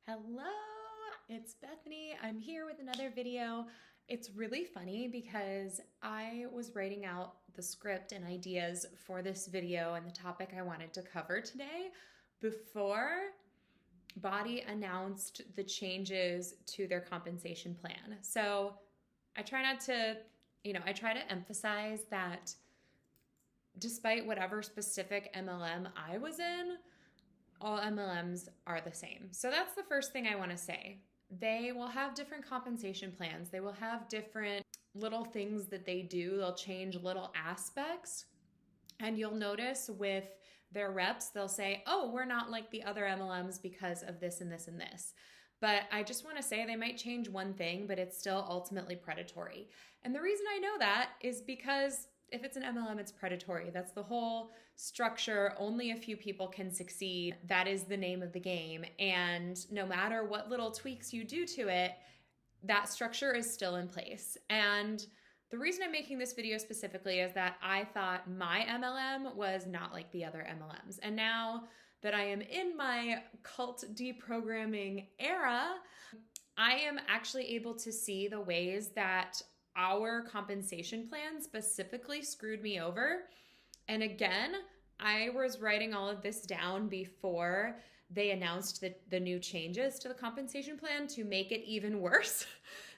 Hello, it's Bethany. I'm here with another video. It's really funny because I was writing out the script and ideas for this video and the topic I wanted to cover today before Body announced the changes to their compensation plan. So I try not to, I try to emphasize that despite whatever specific MLM I was in, all MLMs are the same. So that's the first thing I want to say. They will have different compensation plans. They will have different little things that they do. They'll change little aspects. And you'll notice with their reps, they'll say, oh, we're not like the other MLMs because of this and this and this. But I just want to say they might change one thing, but it's still ultimately predatory. And the reason I know that is because if it's an MLM, it's predatory. That's the whole structure. Only a few people can succeed. That is the name of the game. And no matter what little tweaks you do to it, that structure is still in place. And the reason I'm making this video specifically is that I thought my MLM was not like the other MLMs. And now that I am in my cult deprogramming era, I am actually able to see the ways that our compensation plan specifically screwed me over. And again, I was writing all of this down before they announced the new changes to the compensation plan to make it even worse.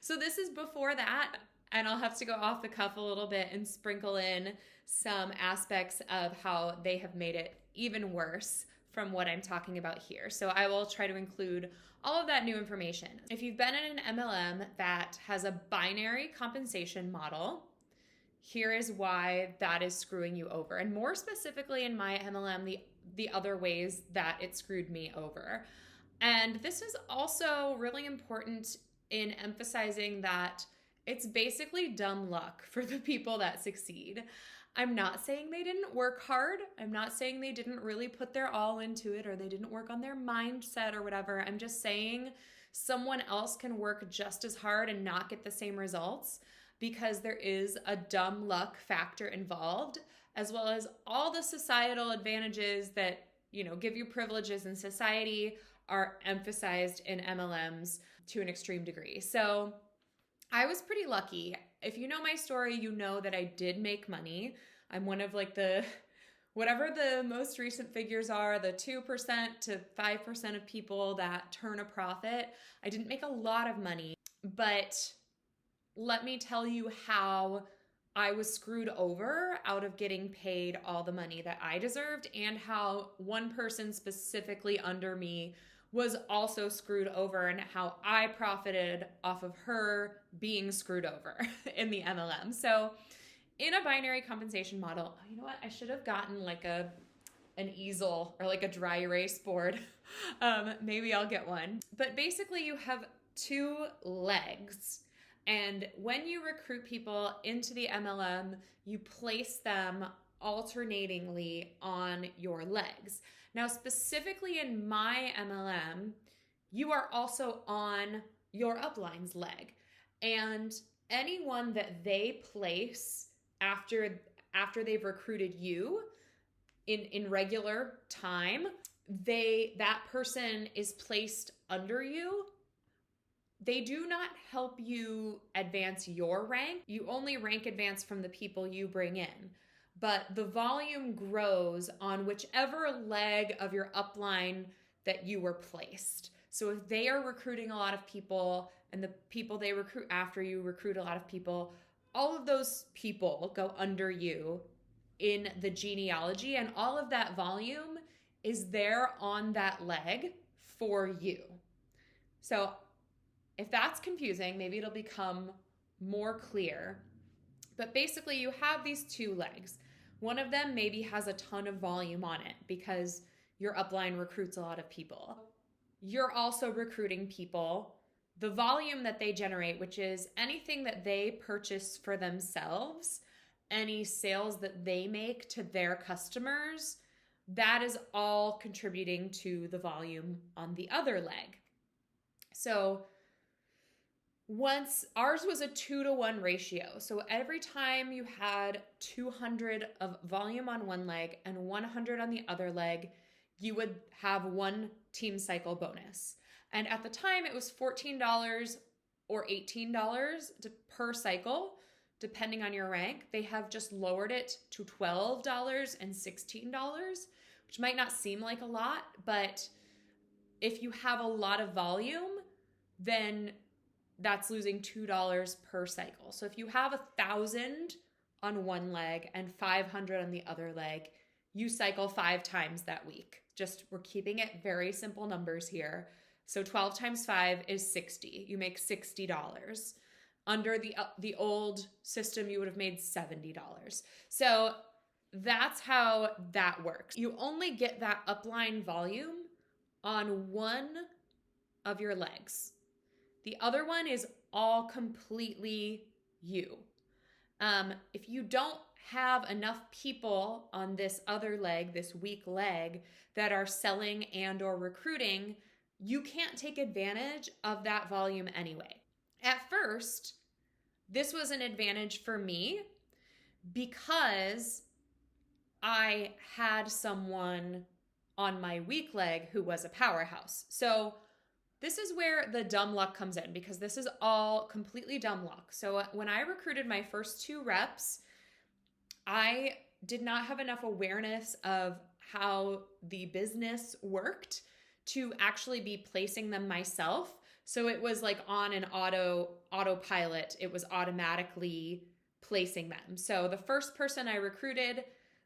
So this is before that, and I'll have to go off the cuff a little bit and sprinkle in some aspects of how they have made it even worse from what I'm talking about here. So I will try to include all of that new information. If you've been in an MLM that has a binary compensation model, here is why that is screwing you over. And more specifically in my MLM, the other ways that it screwed me over. And this is also really important in emphasizing that it's basically dumb luck for the people that succeed. I'm not saying they didn't work hard. I'm not saying they didn't really put their all into it or they didn't work on their mindset or whatever. I'm just saying someone else can work just as hard and not get the same results because there is a dumb luck factor involved, as well as all the societal advantages that, give you privileges in society are emphasized in MLMs to an extreme degree. So I was pretty lucky. If you know my story, you know that I did make money. I'm one of whatever the most recent figures are, the 2% to 5% of people that turn a profit. I didn't make a lot of money, but let me tell you how I was screwed over out of getting paid all the money that I deserved, and how one person specifically under me was also screwed over, and how I profited off of her being screwed over in the MLM. So in a binary compensation model, you know what? I should have gotten like an easel or like a dry erase board. Maybe I'll get one. But basically you have two legs. And when you recruit people into the MLM, you place them alternatingly on your legs. Now, specifically in my MLM, you are also on your upline's leg. And anyone that they place after they've recruited you in regular time, that person is placed under you. They do not help you advance your rank. You only rank advance from the people you bring in. But the volume grows on whichever leg of your upline that you were placed. So if they are recruiting a lot of people and the people they recruit after you recruit a lot of people, all of those people go under you in the genealogy, and all of that volume is there on that leg for you. So if that's confusing, maybe it'll become more clear. But basically you have these two legs. One of them maybe has a ton of volume on it because your upline recruits a lot of people. You're also recruiting people. The volume that they generate, which is anything that they purchase for themselves, any sales that they make to their customers, that is all contributing to the volume on the other leg. So once ours was a 2-to-1 ratio. So every time you had 200 of volume on one leg and 100 on the other leg, you would have one team cycle bonus. And at the time, it was $14 or $18 per cycle, depending on your rank. They have just lowered it to $12 and $16, which might not seem like a lot, but if you have a lot of volume, then that's losing $2 per cycle. So if you have 1,000 on one leg and 500 on the other leg, you cycle 5 times that week. We're keeping it very simple numbers here. So 12 times 5 is 60. You make $60. Under the old system, you would have made $70. So that's how that works. You only get that upline volume on one of your legs. The other one is all completely you. If you don't have enough people on this other leg, this weak leg, that are selling and or recruiting, you can't take advantage of that volume anyway. At first, this was an advantage for me because I had someone on my weak leg who was a powerhouse. So this is where the dumb luck comes in, because this is all completely dumb luck. So when I recruited my first 2 reps, I did not have enough awareness of how the business worked to actually be placing them myself. So it was like on an autopilot. It was automatically placing them. So the first person I recruited,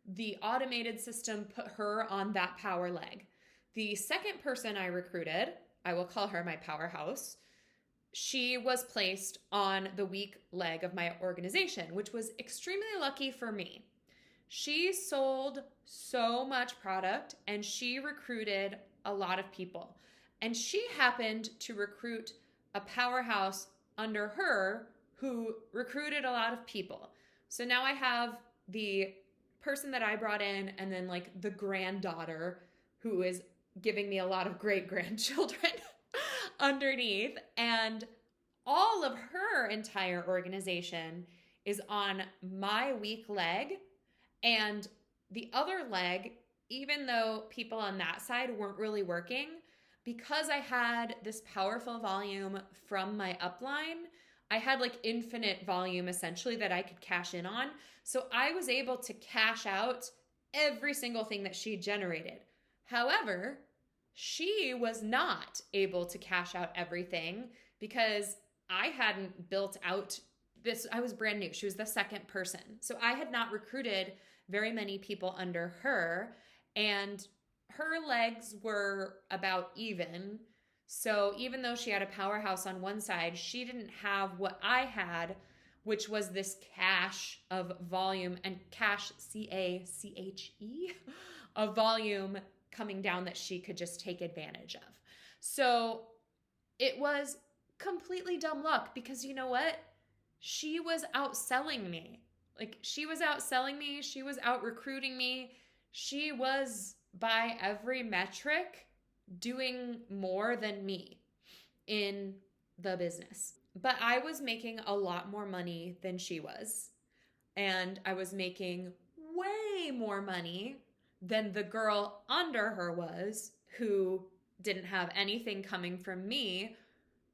the automated system put her on that power leg. The second person I recruited, I will call her my powerhouse, she was placed on the weak leg of my organization, which was extremely lucky for me. She sold so much product and she recruited a lot of people. And she happened to recruit a powerhouse under her who recruited a lot of people. So now I have the person that I brought in and then like the granddaughter who is giving me a lot of great grandchildren underneath. And all of her entire organization is on my weak leg. And the other leg, even though people on that side weren't really working, because I had this powerful volume from my upline, I had like infinite volume essentially that I could cash in on. So I was able to cash out every single thing that she generated. However, she was not able to cash out everything because I hadn't built out this. I was brand new. She was the second person. So I had not recruited very many people under her, and her legs were about even. So even though she had a powerhouse on one side, she didn't have what I had, which was this cache of volume, and cache, C-A-C-H-E, of volume coming down that she could just take advantage of. So it was completely dumb luck because you know what? She was outselling me. Like, she was outselling me. She was out recruiting me. She was, by every metric, doing more than me in the business. But I was making a lot more money than she was. And I was making way more money than the girl under her was, who didn't have anything coming from me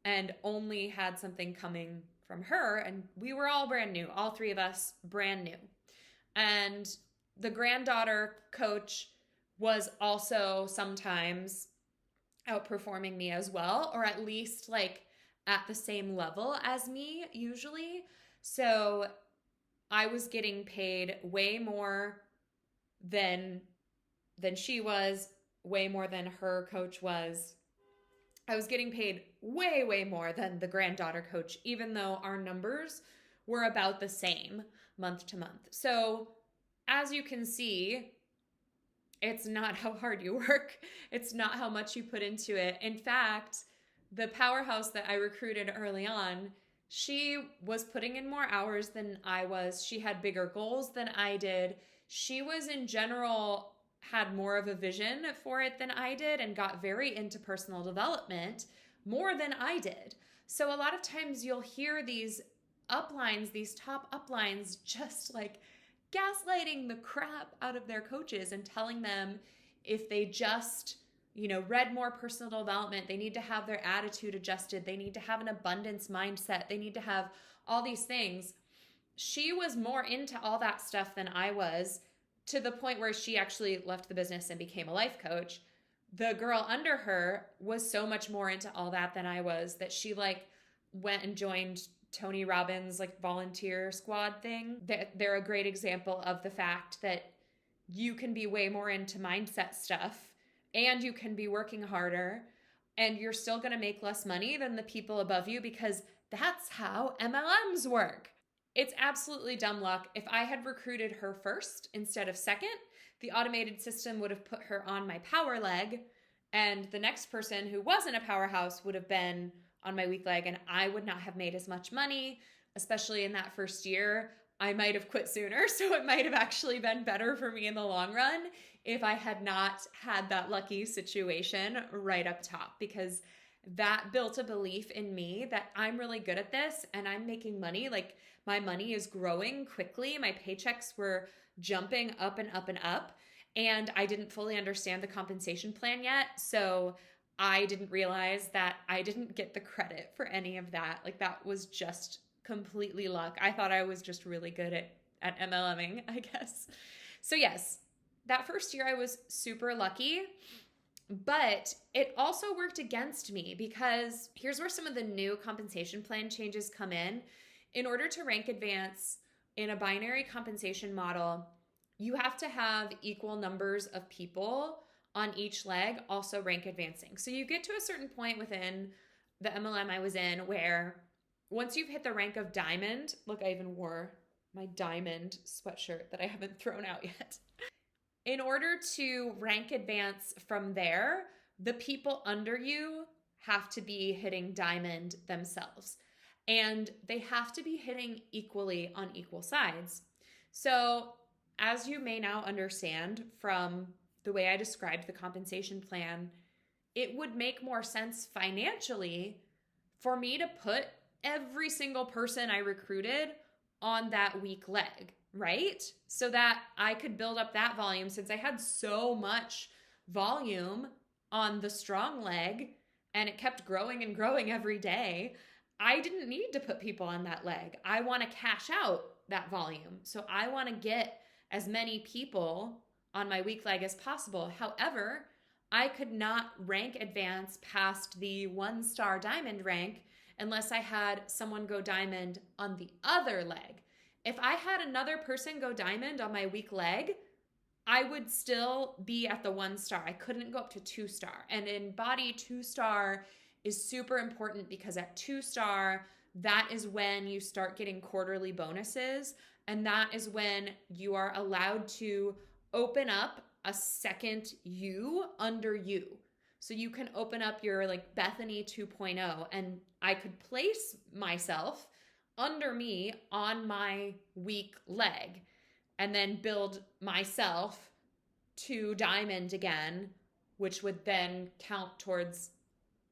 and only had something coming from her. And we were all brand new, all 3 of us brand new. And the granddaughter coach was also sometimes outperforming me as well, or at least like at the same level as me usually. So I was getting paid way more than she was, way more than her coach was. I was getting paid way, way more than the granddaughter coach, even though our numbers were about the same month to month. So as you can see, it's not how hard you work. It's not how much you put into it. In fact, the powerhouse that I recruited early on, she was putting in more hours than I was. She had bigger goals than I did. She was in general had more of a vision for it than I did and got very into personal development more than I did. So a lot of times you'll hear these uplines, these top uplines, just like gaslighting the crap out of their coaches and telling them if they just read more personal development. They need to have their attitude adjusted. They need to have an abundance mindset. They need to have all these things. She was more into all that stuff than I was, to the point where she actually left the business and became a life coach. The girl under her was so much more into all that than I was, that she went and joined Tony Robbins volunteer squad thing. They're a great example of the fact that you can be way more into mindset stuff and you can be working harder and you're still going to make less money than the people above you, because that's how MLMs work. It's absolutely dumb luck. If I had recruited her first instead of second, the automated system would have put her on my power leg, and the next person who wasn't a powerhouse would have been on my weak leg, and I would not have made as much money, especially in that first year. I might have quit sooner, so it might have actually been better for me in the long run if I had not had that lucky situation right up top, because that built a belief in me that I'm really good at this and I'm making money. My money is growing quickly. My paychecks were jumping up and up and up. And I didn't fully understand the compensation plan yet. So I didn't realize that I didn't get the credit for any of that. That was just completely luck. I thought I was just really good at MLMing, I guess. So yes, that first year I was super lucky. But it also worked against me, because here's where some of the new compensation plan changes come in. In order to rank advance in a binary compensation model, you have to have equal numbers of people on each leg also rank advancing. So you get to a certain point within the MLM I was in where once you've hit the rank of diamond, look, I even wore my diamond sweatshirt that I haven't thrown out yet. In order to rank advance from there, the people under you have to be hitting diamond themselves. And they have to be hitting equally on equal sides. So as you may now understand from the way I described the compensation plan, it would make more sense financially for me to put every single person I recruited on that weak leg, right? So that I could build up that volume, since I had so much volume on the strong leg and it kept growing and growing every day. I didn't need to put people on that leg. I want to cash out that volume. So I want to get as many people on my weak leg as possible. However, I could not rank advance past the 1-star diamond rank unless I had someone go diamond on the other leg. If I had another person go diamond on my weak leg, I would still be at the 1-star. I couldn't go up to 2-star. And in body, 2-star is super important, because at 2-star, that is when you start getting quarterly bonuses. And that is when you are allowed to open up a second you under you. So you can open up your Bethany 2.0, and I could place myself under me on my weak leg and then build myself to diamond again, which would then count towards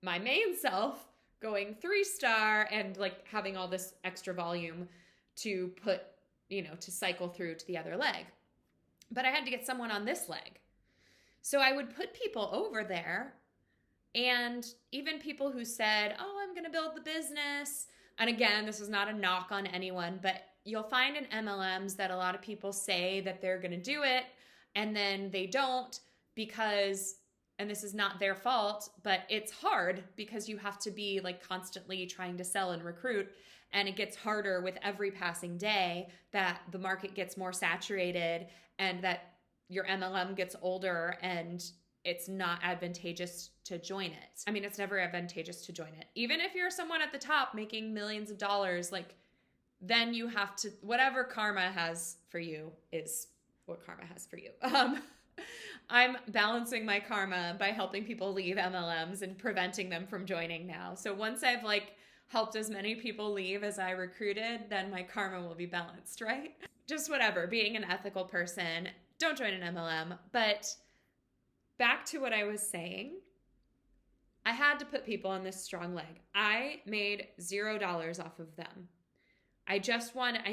my main self going 3-star and having all this extra volume to put, to cycle through to the other leg. But I had to get someone on this leg. So I would put people over there, and even people who said, oh, I'm going to build the business. And again, this is not a knock on anyone, but you'll find in MLMs that a lot of people say that they're going to do it and then they don't, because, and this is not their fault, but it's hard because you have to be constantly trying to sell and recruit. And it gets harder with every passing day that the market gets more saturated and that your MLM gets older and it's not advantageous to join it. I mean, it's never advantageous to join it. Even if you're someone at the top making millions of dollars, then you have to, whatever karma has for you is what karma has for you. I'm balancing my karma by helping people leave MLMs and preventing them from joining now. So once I've helped as many people leave as I recruited, then my karma will be balanced, right? Just whatever, being an ethical person, don't join an MLM. But back to what I was saying, I had to put people on this strong leg. I made $0 off of them. I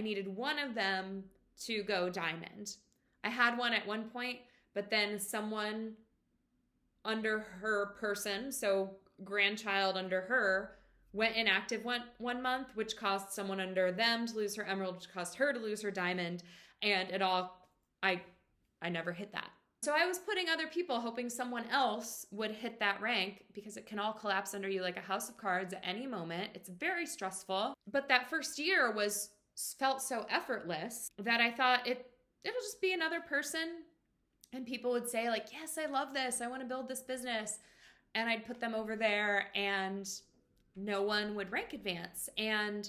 needed one of them to go diamond. I had one at one point, but then someone under her person, so grandchild under her, went inactive one month, which caused someone under them to lose her emerald, which caused her to lose her diamond, and it all, I never hit that. So I was putting other people, hoping someone else would hit that rank, because it can all collapse under you like a house of cards at any moment. It's very stressful. But that first year felt so effortless that I thought it'll just be another person, and people would say like, yes, I love this, I want to build this business, and I'd put them over there and no one would rank advance. And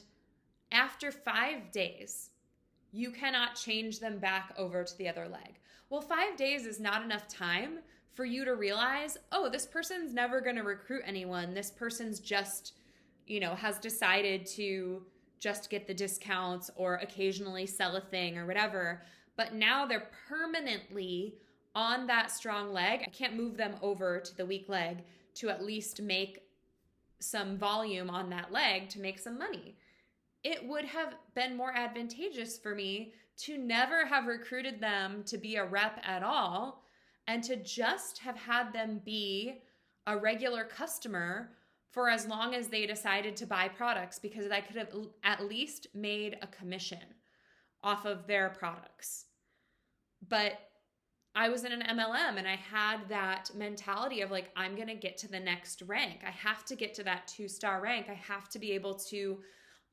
after 5 days, you cannot change them back over to the other leg. Well, 5 days is not enough time for you to realize, oh, this person's never going to recruit anyone. This person's just, has decided to just get the discounts or occasionally sell a thing or whatever. But now they're permanently on that strong leg. I can't move them over to the weak leg to at least make some volume on that leg to make some money. It would have been more advantageous for me to never have recruited them to be a rep at all, and to just have had them be a regular customer for as long as they decided to buy products, because I could have at least made a commission off of their products. But I was in an MLM and I had that mentality of like, I'm going to get to the next rank. I have to get to that 2-star rank. I have to be able to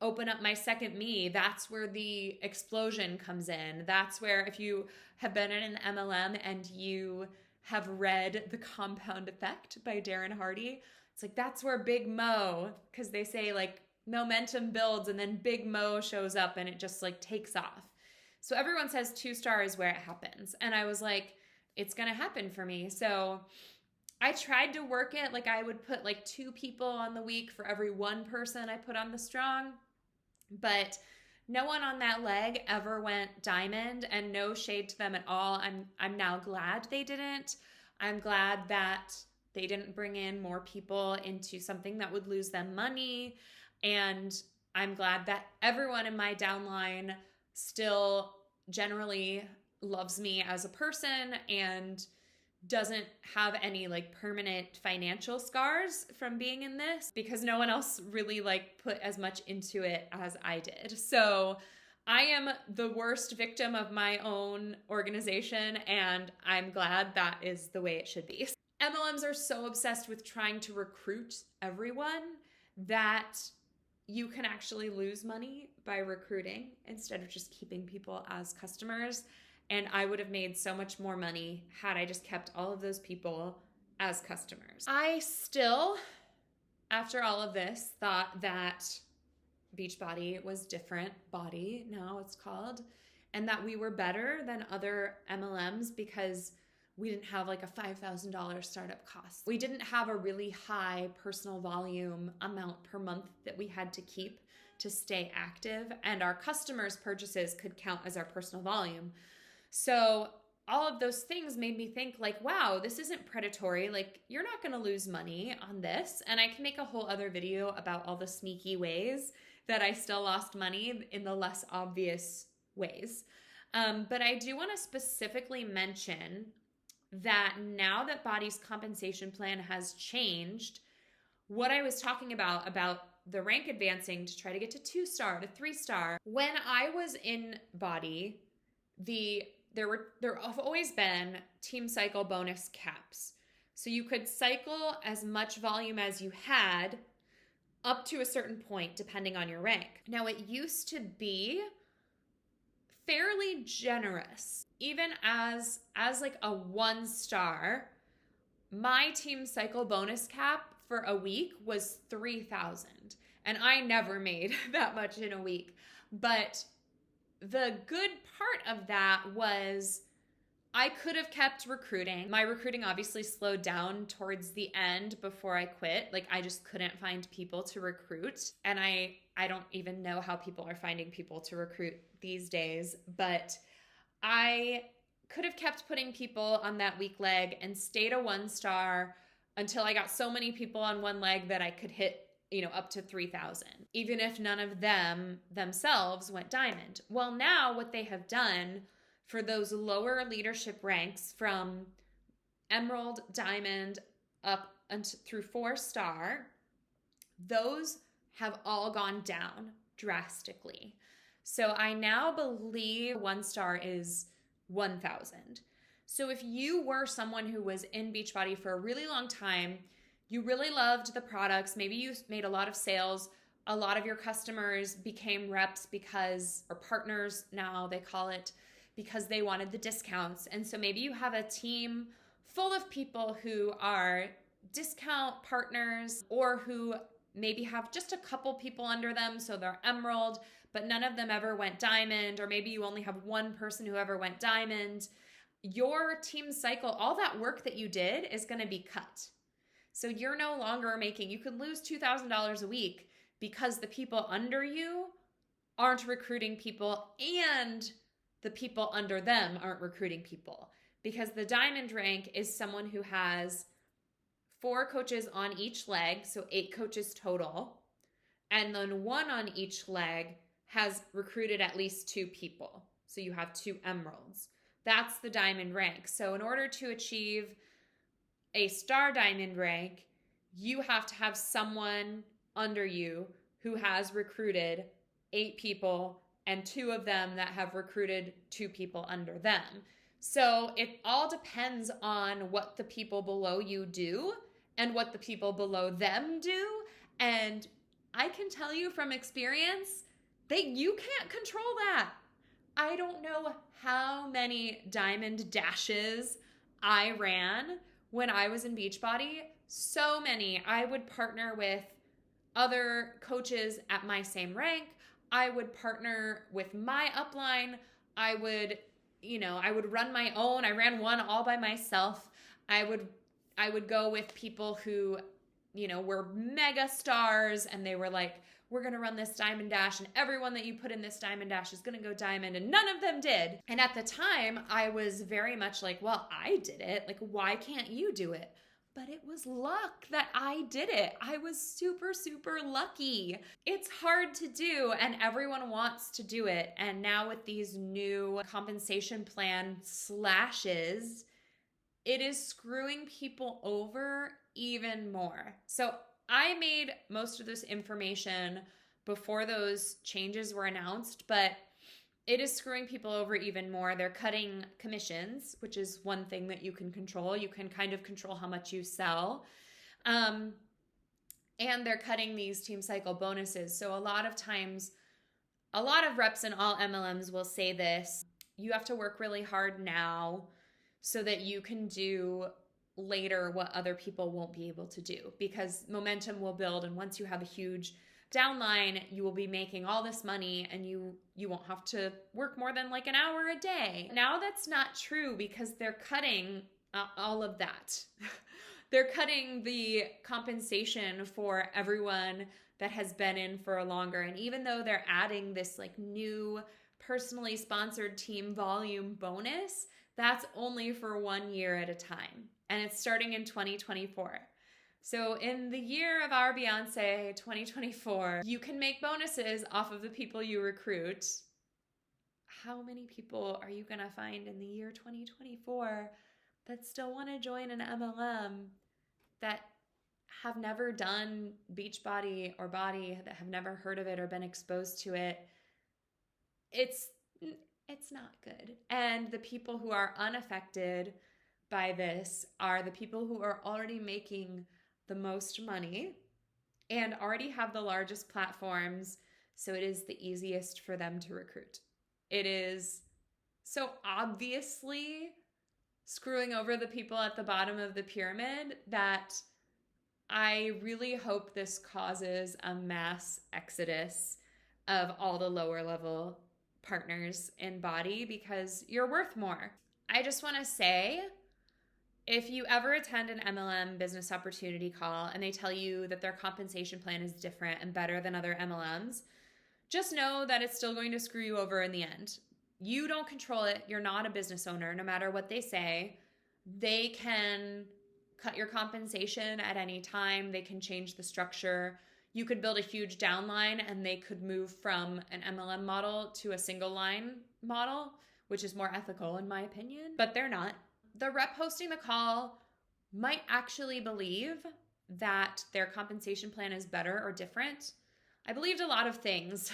open up my second me. That's where the explosion comes in. That's where, if you have been in an MLM and you have read The Compound Effect by Darren Hardy, it's like, that's where Big Mo, because they say like momentum builds and then Big Mo shows up and it just like takes off. So everyone says 2-star is where it happens. And I was like, it's going to happen for me. So I tried to work it. Like I would put like 2 people on the week for every 1 person I put on the strong. But no one on that leg ever went diamond, and no shade to them at all. I'm now glad they didn't. I'm glad that they didn't bring in more people into something that would lose them money. And I'm glad that everyone in my downline still generally loves me as a person and doesn't have any like permanent financial scars from being in this, because no one else really like put as much into it as I did. So I am the worst victim of my own organization, and I'm glad that is the way it should be. MLMs are so obsessed with trying to recruit everyone that you can actually lose money by recruiting instead of just keeping people as customers. And I would have made so much more money had I just kept all of those people as customers. I still, after all of this, thought that Beachbody was different body, now it's called, and that we were better than other MLMs because we didn't have like a $5,000 startup cost. We didn't have a really high personal volume amount per month that we had to keep to stay active, and our customers' purchases could count as our personal volume. So all of those things made me think like, wow, this isn't predatory. Like, you're not going to lose money on this. And I can make a whole other video about all the sneaky ways that I still lost money in the less obvious ways. But I do want to specifically mention that now that Body's compensation plan has changed, what I was talking about the rank advancing to try to get to 2-star to 3-star. When I was in Body, there have always been team cycle bonus caps. So you could cycle as much volume as you had up to a certain point, depending on your rank. Now, it used to be fairly generous. Even as like a 1-star, my team cycle bonus cap for a week was 3,000. And I never made that much in a week. But the good part of that was I could have kept recruiting. My recruiting obviously slowed down towards the end before I quit. Like, I just couldn't find people to recruit. And I don't even know how people are finding people to recruit these days. But I could have kept putting people on that weak leg and stayed a 1-star until I got so many people on one leg that I could hit, up to 3,000, even if none of them themselves went diamond. Well, now what they have done for those lower leadership ranks from emerald, diamond, through 4-star, those have all gone down drastically. So I now believe 1-star is 1,000. So if you were someone who was in Beachbody for a really long time, you really loved the products, maybe you made a lot of sales, a lot of your customers became reps or partners now they call it, because they wanted the discounts. And so maybe you have a team full of people who are discount partners, or who maybe have just a couple people under them, so they're emerald, but none of them ever went diamond, or maybe you only have one person who ever went diamond. Your team cycle, all that work that you did is going to be cut. So you're no longer you could lose $2,000 a week because the people under you aren't recruiting people and the people under them aren't recruiting people. Because the diamond rank is someone who has 4 coaches on each leg, so 8 coaches total, and then 1 on each leg has recruited at least 2 people. So you have 2 emeralds. That's the diamond rank. So in order to achieve a star diamond rank, you have to have someone under you who has recruited 8 people and 2 of them that have recruited 2 people under them. So it all depends on what the people below you do and what the people below them do. And I can tell you from experience that you can't control that. I don't know how many diamond dashes I ran when I was in Beachbody. So many. I would partner with other coaches at my same rank. I would partner with my upline. I would run my own. I ran one all by myself. I would go with people who, were mega stars, and they were like, we're going to run this diamond dash, and everyone that you put in this diamond dash is going to go diamond, and none of them did. And at the time, I was very much like, well, I did it. Like, why can't you do it? But it was luck that I did it. I was super, super lucky. It's hard to do, and everyone wants to do it. And now with these new compensation plan slashes, it is screwing people over even more. So I made most of this information before those changes were announced, but it is screwing people over even more. They're cutting commissions, which is one thing that you can control. You can kind of control how much you sell. And they're cutting these team cycle bonuses. So a lot of times, a lot of reps in all MLMs will say this: you have to work really hard now so that you can do later what other people won't be able to do, because momentum will build. And once you have a huge downline, you will be making all this money, and you won't have to work more than like an hour a day. Now that's not true, because they're cutting all of that. They're cutting the compensation for everyone that has been in for longer. And even though they're adding this like new personally sponsored team volume bonus, that's only for 1 year at a time. And it's starting in 2024. So in the year of our Beyonce 2024, you can make bonuses off of the people you recruit. How many people are you going to find in the year 2024 that still want to join an MLM, that have never done Beachbody or Body, that have never heard of it or been exposed to it? It's not good. And the people who are unaffected by this are the people who are already making the most money and already have the largest platforms, so it is the easiest for them to recruit. It is so obviously screwing over the people at the bottom of the pyramid that I really hope this causes a mass exodus of all the lower level partners in Body, because you're worth more. I just want to say, if you ever attend an MLM business opportunity call and they tell you that their compensation plan is different and better than other MLMs, just know that it's still going to screw you over in the end. You don't control it. You're not a business owner. No matter what they say, they can cut your compensation at any time. They can change the structure. You could build a huge downline and they could move from an MLM model to a single line model, which is more ethical in my opinion, but they're not. The rep hosting the call might actually believe that their compensation plan is better or different. I believed a lot of things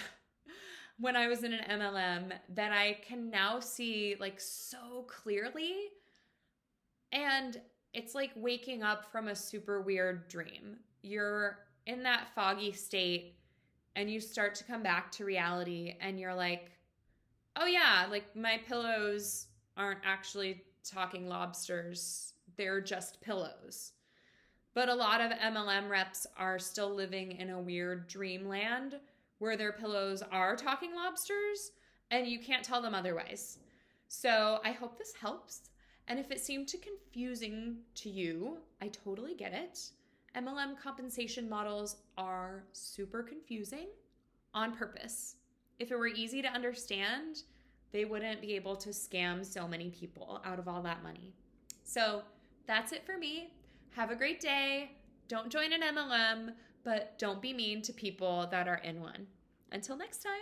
when I was in an MLM that I can now see like so clearly. And it's like waking up from a super weird dream. You're in that foggy state and you start to come back to reality and you're like, oh yeah, like my pillows aren't actually talking lobsters. They're just pillows. But a lot of MLM reps are still living in a weird dreamland where their pillows are talking lobsters and you can't tell them otherwise. So I hope this helps. And if it seemed too confusing to you, I totally get it. MLM compensation models are super confusing on purpose. If it were easy to understand, they wouldn't be able to scam so many people out of all that money. So that's it for me. Have a great day. Don't join an MLM, but don't be mean to people that are in one. Until next time.